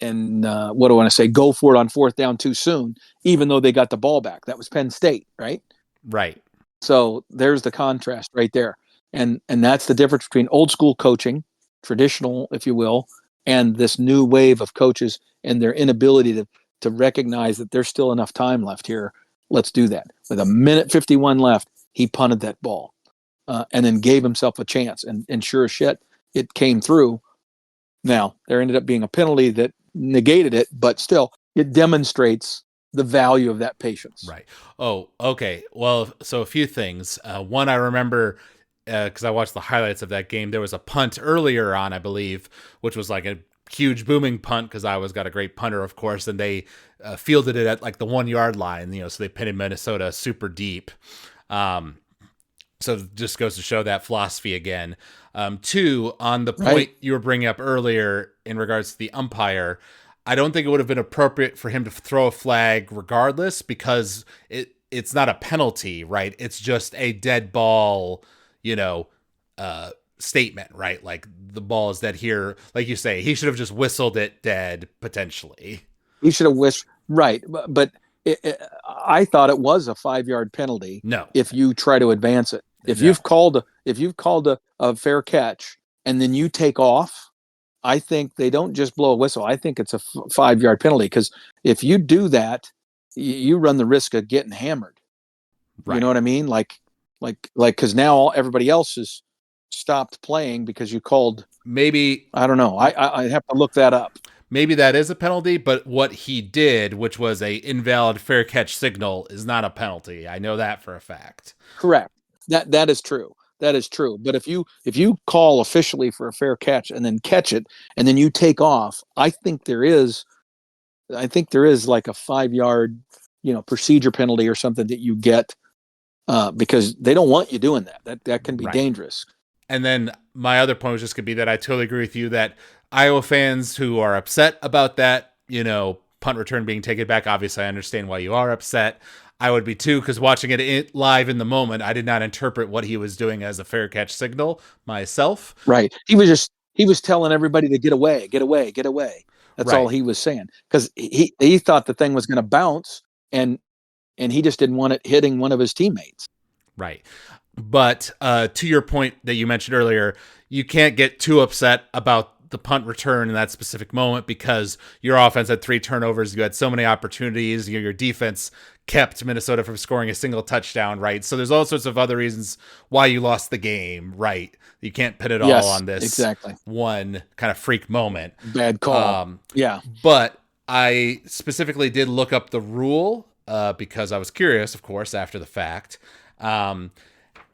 what do I want to say? Go for it on fourth down too soon, even though they got the ball back. That was Penn State, right? Right. So there's the contrast right there, and that's the difference between old school coaching, traditional, if you will, and this new wave of coaches and their inability to recognize that there's still enough time left here. Let's do that. With a minute 51 left, he punted that ball, and then gave himself a chance, and sure as shit, it came through. Now, there ended up being a penalty that negated it, but still, it demonstrates the value of that patience. Right. Oh, okay. Well, so a few things. One, I remember because I watched the highlights of that game. There was a punt earlier on, I believe, which was like a huge booming punt because Iowa's got a great punter, of course, and they fielded it at like the 1 yard line. So they pinned Minnesota super deep. So it just goes to show that philosophy again. Two, on the point Right. you were bringing up earlier in regards to the umpire, I don't think it would have been appropriate for him to throw a flag regardless because it's not a penalty, right? It's just a dead ball, you know, statement, right? Like the ball is dead here. Like you say, he should have just whistled it dead potentially. He should have wished right, but I thought it was a 5 yard penalty No, if you try to advance it. If no, you've called a fair catch and then you take off, I think they don't just blow a whistle. I think it's a 5 yard penalty because if you do that, you run the risk of getting hammered. You know right. what I mean? Like because now everybody else has stopped playing because you called. Maybe I don't know. I have to look that up. maybe that is a penalty, but what he did, which was a invalid fair catch signal, is not a penalty. I know that for a fact. Correct. That is true. That is true. But if you call officially for a fair catch and then catch it and then you take off, I think there is like a 5 yard, procedure penalty or something that you get because they don't want you doing that. That can be Right. dangerous. And then my other point was just going to be that I totally agree with you that Iowa fans who are upset about that, punt return being taken back. Obviously, I understand why you are upset. I would be too, because watching it live in the moment, I did not interpret what he was doing as a fair catch signal myself. Right. He was telling everybody to get away, get away, get away. That's all Right, he was saying because he thought the thing was going to bounce, and he just didn't want it hitting one of his teammates. right. But to your point that you mentioned earlier, you can't get too upset about the punt return in that specific moment because your offense had 3 turnovers. You had so many opportunities. Your defense kept Minnesota from scoring a single touchdown, right? So there's all sorts of other reasons why you lost the game, right? You can't put it all Yes, on this exactly. one kind of freak moment. Bad call. Yeah. But I specifically did look up the rule because I was curious, of course, after the fact.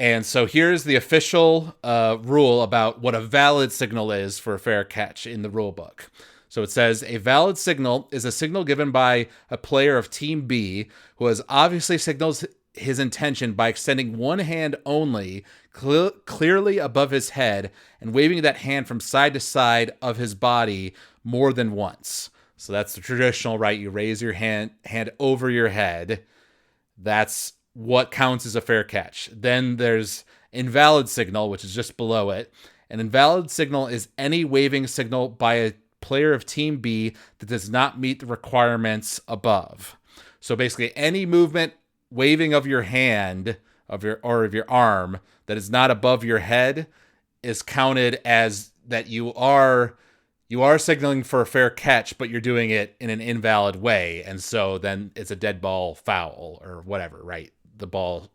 And so here's the official rule about what a valid signal is for a fair catch in the rule book. So it says a valid signal is a signal given by a player of Team B who has obviously signals his intention by extending one hand only clearly above his head and waving that hand from side to side of his body more than once. So that's the traditional, right? You raise your hand over your head. That's what counts as a fair catch. Then there's invalid signal, which is just below it. An invalid signal is any waving signal by a player of Team B that does not meet the requirements above. So basically, any movement, waving of your hand of your arm that is not above your head is counted as that you are signaling for a fair catch, but you're doing it in an invalid way, and so then it's a dead ball foul or whatever, right? The ball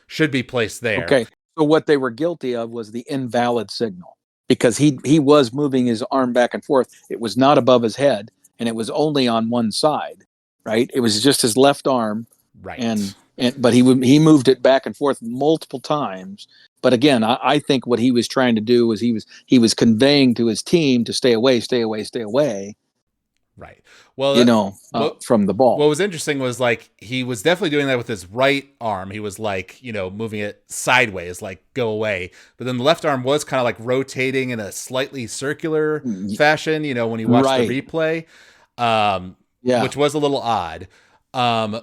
should be placed there. Okay. So what they were guilty of was the invalid signal because he was moving his arm back and forth. It was not above his head, and it was only on one side, right? It was just his left arm, Right. but he moved it back and forth multiple times. But again, I think what he was trying to do was he was conveying to his team to stay away, stay away, stay away. Right. Well, what From the ball. what was interesting was like he was definitely doing that with his right arm. He was like, moving it sideways, like go away. But then the left arm was kind of like rotating in a slightly circular fashion, when you watch the Right. replay, Yeah. which was a little odd.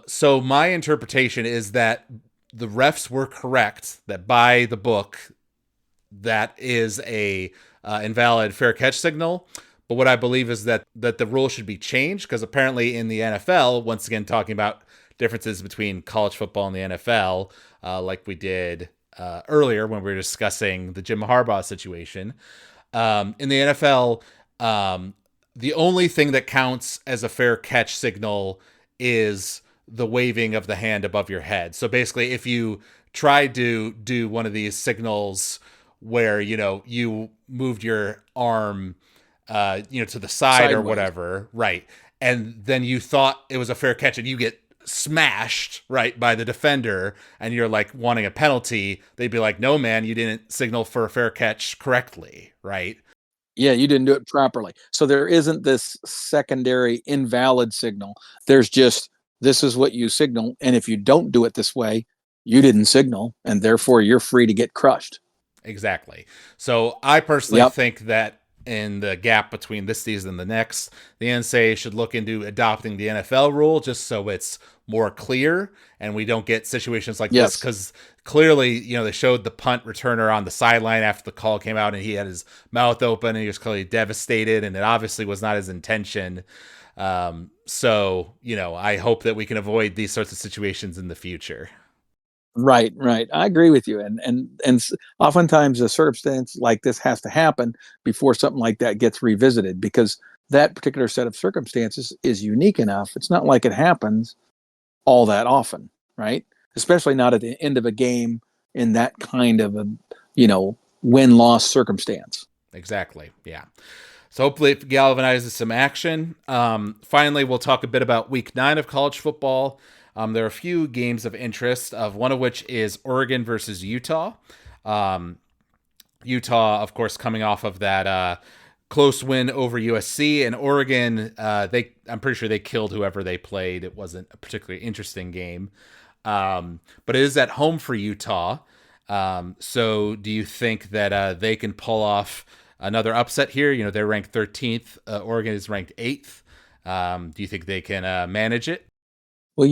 So my interpretation is that the refs were correct that by the book, that is a invalid fair catch signal. But what I believe is that the rule should be changed because apparently in the NFL, once again talking about differences between college football and the NFL, like we did earlier when we were discussing the Jim Harbaugh situation, in the NFL, the only thing that counts as a fair catch signal is the waving of the hand above your head. So basically, if you try to do one of these signals where you moved your arm to the side or Sideways. whatever, right? And then you thought it was a fair catch and you get smashed, right, by the defender and you're like wanting a penalty, they'd be like, no, man, you didn't signal for a fair catch correctly, right? Yeah, you didn't do it properly. So there isn't this secondary invalid signal. There's just this is what you signal. And if you don't do it this way, you didn't signal. And therefore you're free to get crushed. Exactly. So I personally Yep. think that in the gap between this season and the next, the NSA should look into adopting the NFL rule just so it's more clear and we don't get situations like this. Yes. Because clearly, they showed the punt returner on the sideline after the call came out and he had his mouth open and he was clearly devastated, and it obviously was not his intention. So, I hope that we can avoid these sorts of situations in the future. Right, right. I agree with you. And oftentimes a circumstance like this has to happen before something like that gets revisited because that particular set of circumstances is unique enough. It's not like it happens all that often, right? Especially not at the end of a game in that kind of a, win-loss circumstance. Exactly. Yeah. So hopefully it galvanizes some action. Finally, we'll talk a bit about week 9 of college football. There are a few games of interest, of one of which is Oregon versus Utah. Utah, of course, coming off of that close win over USC, and Oregon, I'm pretty sure they killed whoever they played. It wasn't a particularly interesting game, but it is at home for Utah. So do you think that they can pull off another upset here. You know, they're ranked 13th. Oregon is ranked 8th. Do you think they can manage it? Well,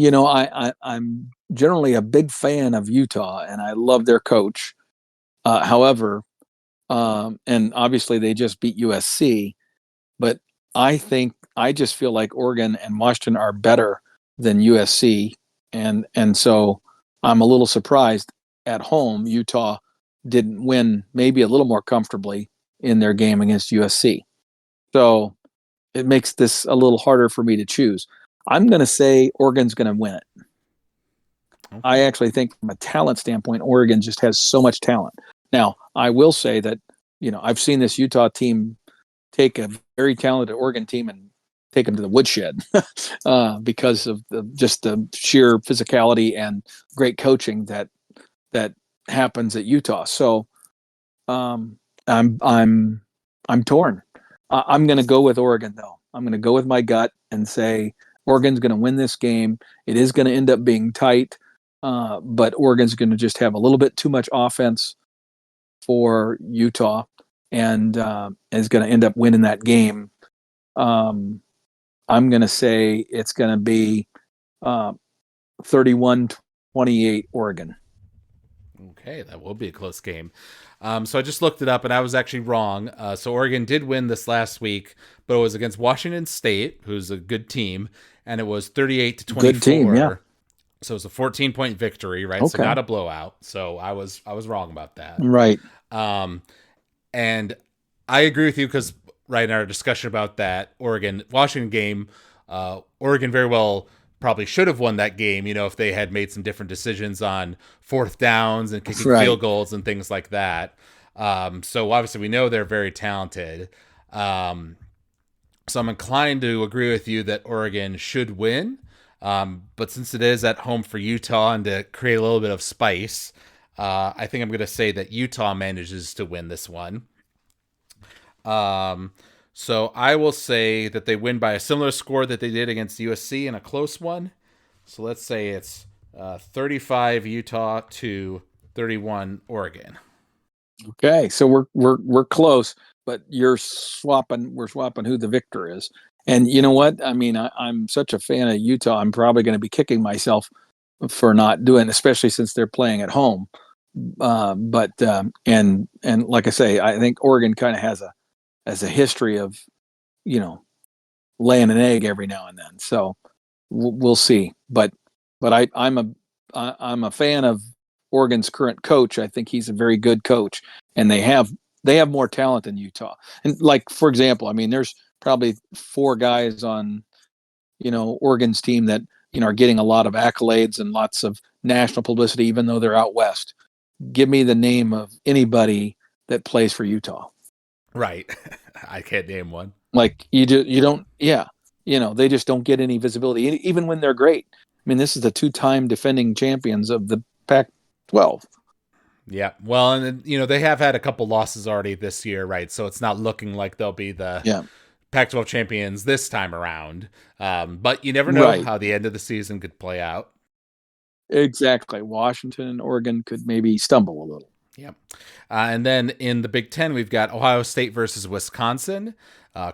I'm generally a big fan of Utah, and I love their coach. However, and obviously they just beat USC, but I just feel like Oregon and Washington are better than USC, and so I'm a little surprised at home Utah didn't win maybe a little more comfortably in their game against USC. So it makes this a little harder for me to choose. I'm going to say Oregon's going to win it. Okay. I actually think from a talent standpoint, Oregon just has so much talent. Now, I will say that, I've seen this Utah team take a very talented Oregon team and take them to the woodshed because of just the sheer physicality and great coaching that happens at Utah. So I'm torn. I'm going to go with Oregon though. I'm going to go with my gut and say Oregon's going to win this game. It is going to end up being tight, but Oregon's going to just have a little bit too much offense for Utah, and is going to end up winning that game. I'm going to say it's going to be 31-28 Oregon. Okay, that will be a close game. So I just looked it up, and I was actually wrong. So Oregon did win this last week, but it was against Washington State, who's a good team, and it was 38-24. Good team, yeah. So it's a 14-point victory, right? Okay. So not a blowout. So I was wrong about that. Right. And I agree with you because right in our discussion about that Oregon-Washington game, Oregon very well probably should have won that game, if they had made some different decisions on fourth downs and kicking field goals and things like that. So obviously we know they're very talented. So I'm inclined to agree with you that Oregon should win. But since it is at home for Utah and to create a little bit of spice, I think I'm going to say that Utah manages to win this one. So I will say that they win by a similar score that they did against USC in a close one. So let's say it's 35 Utah to 31 Oregon. Okay, so we're close, but we're swapping who the victor is. And you know what? I mean, I'm such a fan of Utah. I'm probably going to be kicking myself for not doing, especially since they're playing at home. But like I say, I think Oregon kind of has a history of, laying an egg every now and then. So we'll see. But I'm a fan of Oregon's current coach. I think he's a very good coach, and they have more talent than Utah. And like, for example, I mean, there's probably 4 guys on, Oregon's team that, are getting a lot of accolades and lots of national publicity, even though they're out west. Give me the name of anybody that plays for Utah. Right. I can't name one. Like you don't, yeah. They just don't get any visibility, even when they're great. I mean, this is the 2-time defending champions of the Pac-12. Yeah. Well, and they have had a couple losses already this year, right? So it's not looking like they'll be the Pac-12 champions this time around. But you never know how the end of the season could play out. Exactly. Washington and Oregon could maybe stumble a little. Yep. And then in the Big Ten, we've got Ohio State versus Wisconsin,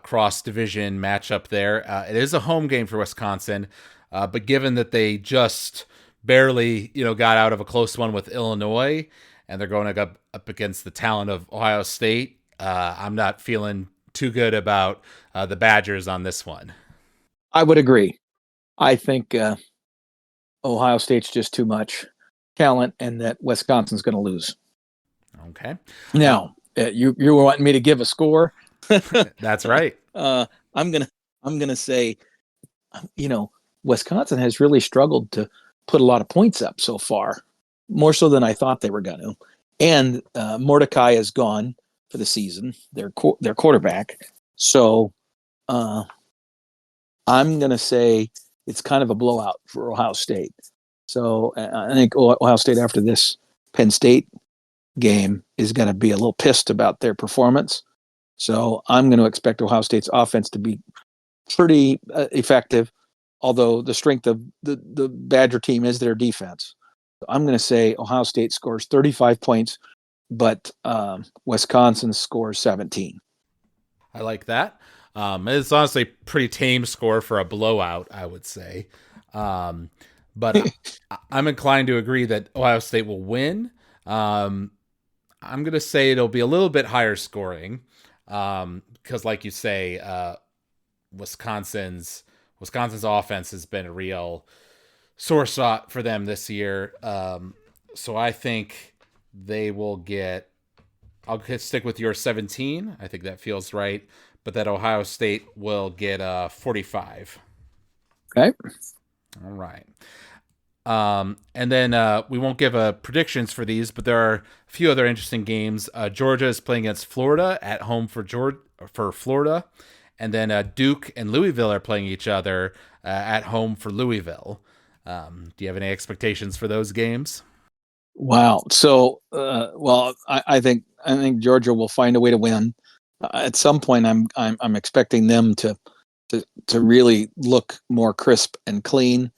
cross-division matchup there. It is a home game for Wisconsin, but given that they just barely, got out of a close one with Illinois, and they're going up against the talent of Ohio State, I'm not feeling too good about the Badgers on this one. I would agree. I think Ohio State's just too much talent, and that Wisconsin's going to lose. Okay. Now, you were wanting me to give a score? That's right. I'm gonna say, Wisconsin has really struggled to put a lot of points up so far, more so than I thought they were going to. And Mordecai is gone for the season, their quarterback. So I'm gonna say it's kind of a blowout for Ohio State. So I think Ohio State, after this Penn State game, is going to be a little pissed about their performance. So I'm going to expect Ohio State's offense to be pretty effective, although the strength of the Badger team is their defense. I'm going to say Ohio State scores 35 points but Wisconsin scores 17. I like that. It's honestly a pretty tame score for a blowout, I would say. But I'm inclined to agree that Ohio State will win. I'm going to say it'll be a little bit higher scoring because, like you say, Wisconsin's offense has been a real sore spot for them this year. So I think they will get. I'll stick with your 17. I think that feels right, but that Ohio State will get 45. Okay. All right. And then we won't give predictions for these, but there are a few other interesting games. Georgia is playing against Florida at home for Florida, and then Duke and Louisville are playing each other at home for Louisville. Do you have any expectations for those games? Wow. So, I think Georgia will find a way to win. At some point, I'm expecting them to really look more crisp and clean.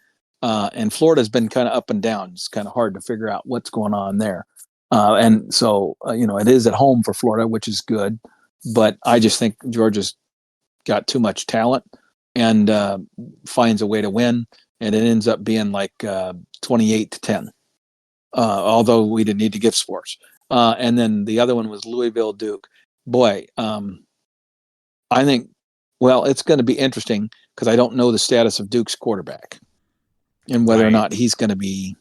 And Florida's been kind of up and down. It's kind of hard to figure out what's going on there. And so, it is at home for Florida, which is good. But I just think Georgia's got too much talent and finds a way to win. And it ends up being like 28-10. Although we didn't need to give scores. And then the other one was Louisville Duke. Boy, I think, it's going to be interesting because I don't know the status of Duke's quarterback and whether or not he's going to be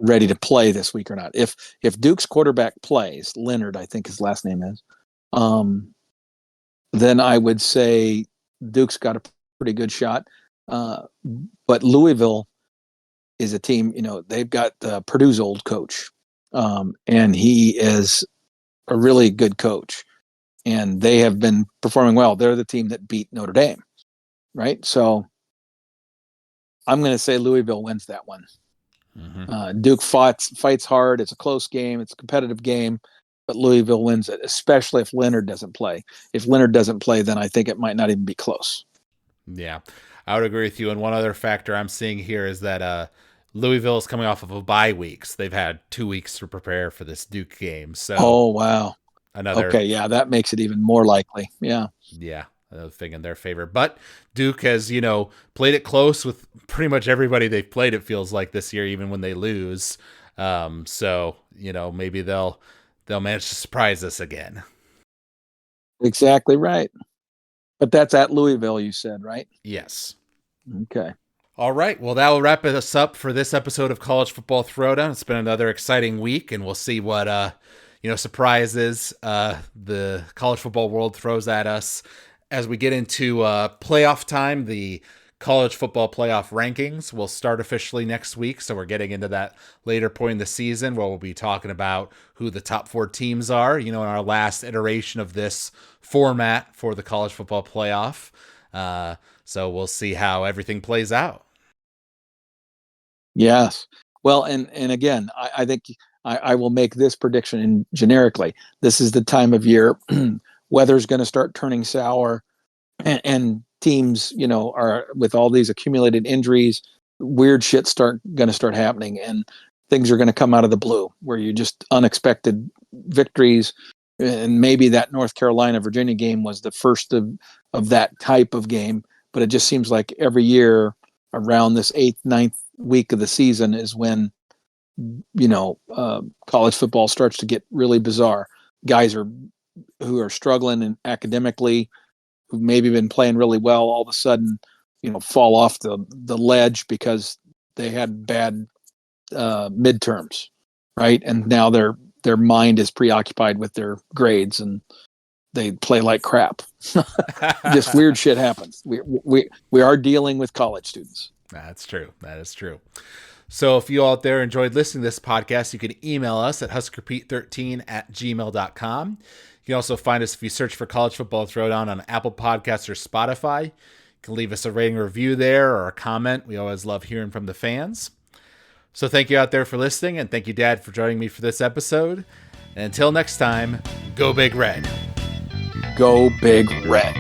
ready to play this week or not. If Duke's quarterback plays, Leonard, I think his last name is, then I would say Duke's got a pretty good shot. But Louisville is a team, they've got Purdue's old coach, and he is a really good coach, and they have been performing well. They're the team that beat Notre Dame, right? So I'm going to say Louisville wins that one. Mm-hmm. Duke fights hard. It's a close game. It's a competitive game, but Louisville wins it, especially if Leonard doesn't play. If Leonard doesn't play, then I think it might not even be close. Yeah, I would agree with you. And one other factor I'm seeing here is that Louisville is coming off of a bye week. So they've had 2 weeks to prepare for this Duke game. So, oh, wow. Okay, yeah, that makes it even more likely. Yeah. Yeah, another thing in their favor. But Duke has, played it close with pretty much everybody they've played, it feels like, this year, even when they lose. So, maybe they'll manage to surprise us again. Exactly right. But that's at Louisville, you said, right? Yes. Okay. All right. Well, that will wrap us up for this episode of College Football Throwdown. It's been another exciting week, and we'll see what surprises the college football world throws at us as we get into playoff time. The college football playoff rankings will start officially next week, so we're getting into that later point in the season where we'll be talking about who the top 4 teams are, in our last iteration of this format for the college football playoff. So we'll see how everything plays out. Yes. Well, and again, I think I will make this prediction generically. This is the time of year weather's going to start turning sour, and teams, are with all these accumulated injuries, weird shit's going to start happening, and things are going to come out of the blue where you just unexpected victories. And maybe that North Carolina Virginia game was the first of that type of game, but it just seems like every year around this 8th, 9th week of the season is when college football starts to get really bizarre. Guys who are struggling academically, who've maybe been playing really well, all of a sudden, fall off the ledge because they had bad midterms, right? And now their mind is preoccupied with their grades and they play like crap. Just weird shit happens. We are dealing with college students. That's true. That is true. So if you out there enjoyed listening to this podcast, you can email us at huskerpete13@gmail.com. You can also find us if you search for College Football Throwdown on Apple Podcasts or Spotify. You can leave us a rating or review there or a comment. We always love hearing from the fans. So thank you out there for listening, and thank you, Dad, for joining me for this episode. And until next time, go Big Red. Go Big Red.